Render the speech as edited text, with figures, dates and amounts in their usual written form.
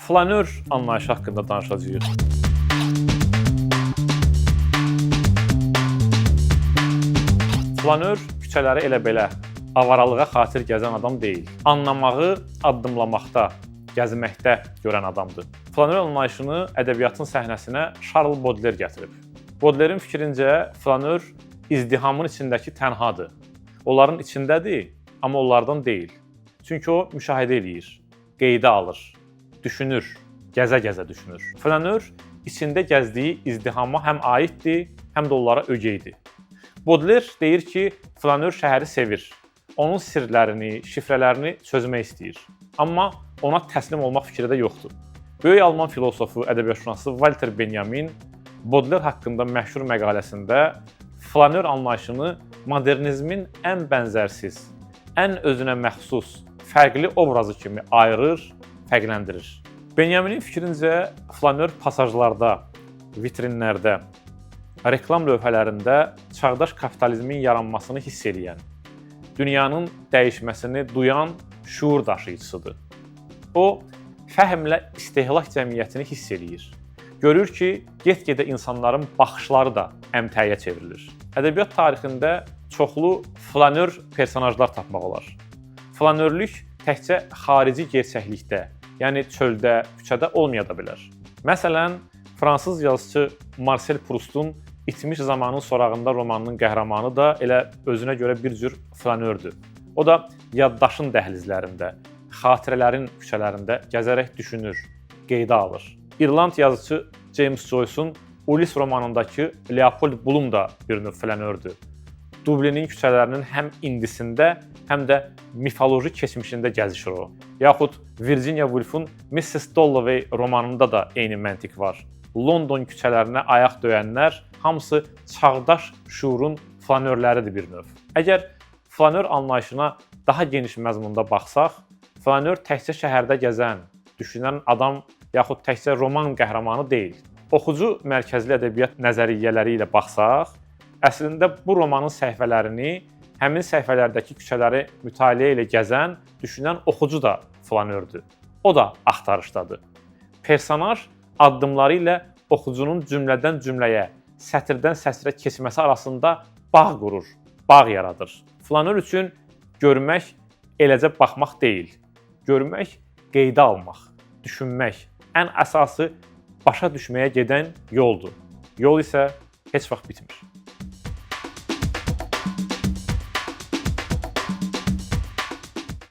Flanör anlayışı haqqında danışacağıq. Flanör küçələri elə belə avaralığa xatir gəzən adam deyil. Anlamağı addımlamaqda, gəzməkdə görən adamdır. Flanör anlayışını ədəbiyyatın səhnəsinə Charles Baudelaire gətirib. Baudelaire'in fikrincə flanör izdihamın içindəki tənhadır. Onların içindədir, amma onlardan deyil. Çünki o müşahidə eləyir, qeydə alır, düşünür, gəzə-gəzə düşünür. Flanör içində gəzdiyi izdihama həm aiddir, həm də onlara ögeydir. Baudelaire deyir ki, flanör şəhəri sevir. Onun sirlərini, şifrələrini çözmək istəyir. Amma ona təslim olmaq fikri də yoxdur. Böyük Alman filosofu, ədəbiyyatşünası Walter Benjamin Baudelaire haqqında məşhur məqaləsində flanör anlayışını modernizmin ən bənzərsiz, ən özünə məxsus, fərqli obrazı kimi ayırır, fərqləndirir. Benjaminin fikrincə flanör pasajlarda, vitrinlərdə, reklam lövhələrində çağdaş kapitalizmin yaranmasını hiss edən, dünyanın dəyişməsini duyan şuur daşıyıcısıdır. O, fəhmlə istehlak cəmiyyətini hiss eləyir. Görür ki, get-gedə insanların baxışları da əmtəyə çevrilir. Ədəbiyyat tarixində çoxlu flanör personajlar tapmaq olar. Flanörlük təkcə xarici gerçəklikdə, yəni çöldə, küçədə olmaya da bilər. Məsələn, fransız yazıçı Marcel Proust'un İtmiş zamanın sorağında romanının qəhrəmanı da elə özünə görə bir cür flanördür. O da yaddaşın dəhlizlərində, xatirələrin küçələrində gəzərək düşünür, qeydə alır. İrland yazıçı James Joyce'un Ulyss romanındakı Leopold Bloom da bir növ flanördür. Dublinin küçələrinin həm indisində, həm də mifoloji keçmişində gəzişir o. Yaxud Virginia Woolf'un Mrs. Dalloway romanında da eyni məntiq var. London küçələrinə ayaq döyənlər hamısı çağdaş şuurun flanörləridir bir növ. Əgər flanör anlayışına daha geniş məzmunda baxsaq, flanör təkcə şəhərdə gəzən, düşünən adam yaxud təkcə roman qəhrəmanı deyil. Oxucu mərkəzli ədəbiyyat nəzəriyyələri ilə baxsaq, əslində bu romanın səhifələrini, həmin səhifələrdəki küçələri mütaliə ilə gəzən, düşünən oxucu da flanördür. O da axtarışdadır. Personaj addımları ilə oxucunun cümlədən cümləyə, sətirdən sətrə keçməsi arasında bağ qurur, bağ yaradır. Flanör üçün görmək eləcə baxmaq deyil, görmək qeydə almaq, düşünmək, ən əsası başa düşməyə gedən yoldur. Yol isə heç vaxt bitmir.